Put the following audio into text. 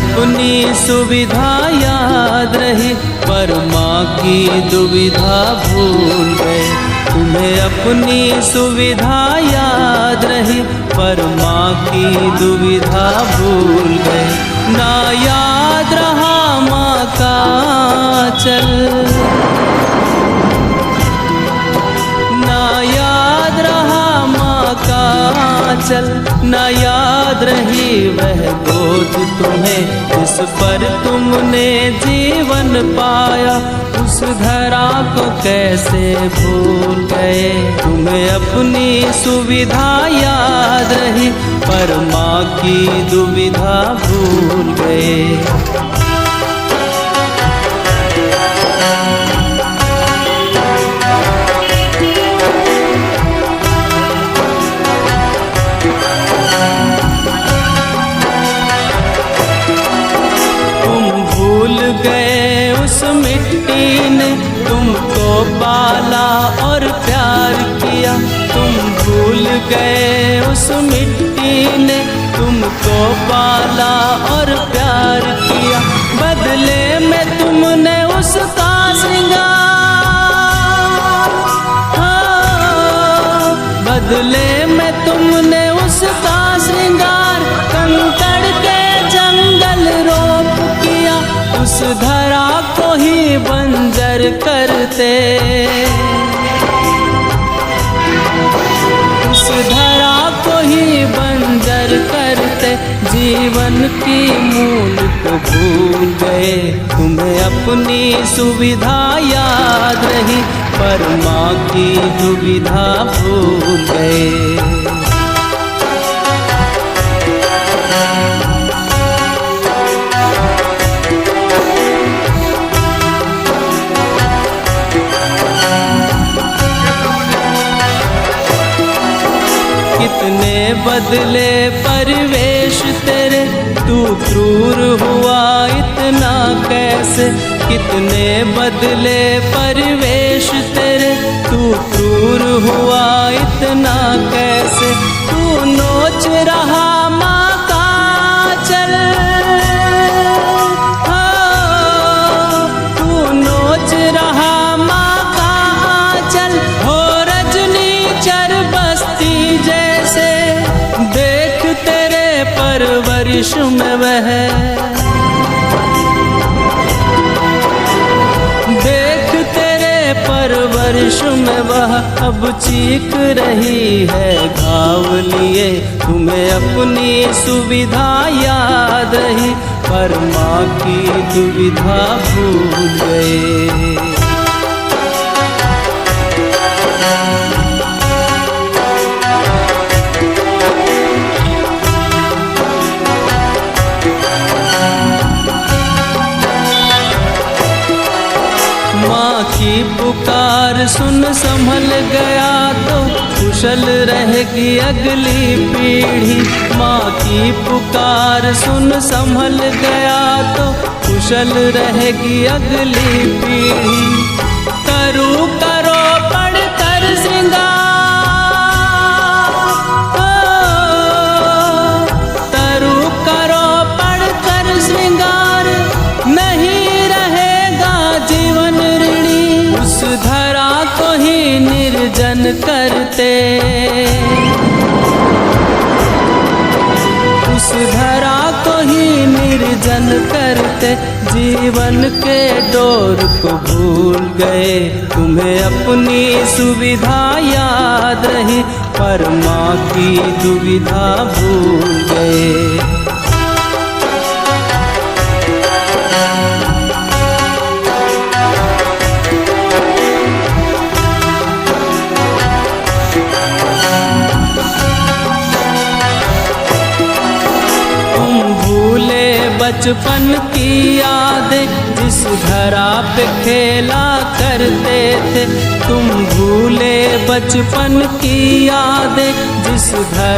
अपनी सुविधा याद रही पर माँ की दुविधा भूल गए। तुम्हें अपनी सुविधा याद रही पर माँ की दुविधा भूल गए। ना याद रहा माँ का चल, ना याद रहा माँ का चल, ना याद रही वह गोद तुम्हें जिस पर तुमने जीवन पाया। उस धरा को कैसे भूल गए। तुम्हें अपनी सुविधा याद रही पर माँ की दुविधा भूल गए। गए उस मिट्टी ने तुमको पाला और प्यार किया। तुम भूल गए उस मिट्टी ने तुमको पाला और प्यार किया। बदले में तुमने उसका श्रृंगार, हाँ, बदले में तुमने उसका श्रृंगार कंकड़ के जंगल रोप किया। उस धरा को ही बंजर करते, उस धरा को ही बंजर करते। जीवन की मूल को भूल गए। तुम्हें अपनी सुविधा याद रही पर माँ की दुविधा भूल गए। कितने बदले परिवेश तेरे, तू क्रूर हुआ इतना कैसे। कितने बदले परिवेश तेरे, तू क्रूर हुआ इतना कैसे। तू नोच रहा माँ का चल, तू नोच रहा माँ का चल। हो रजनी चर बस्ती जैसे, देख तेरे परवरिश में वह, देख तेरे परवरिश में वह अब चीख रही है घाव लिए। तुम्हें अपनी सुविधा याद रही पर माँ की दुविधा भूल गए। माँ की पुकार सुन संभल गया तो कुशल रहेगी अगली पीढ़ी। माँ की पुकार सुन संभल गया तो कुशल रहेगी अगली पीढ़ी। तरु करो पढ़कर श्रृंगार, तरु करो पढ़कर श्रृंगार। नहीं रहेगा जीवन ऋणी, उस धरा को ही निर्जन करते, उस धरा को ही निर्जन करते। जीवन के डोर को भूल गए। तुम्हें अपनी सुविधा याद रही पर माँ की दुविधा भूल गए। बचपन की यादें जिस धरा पे खेला कर थे। तुम भूले बचपन की यादें जिस घर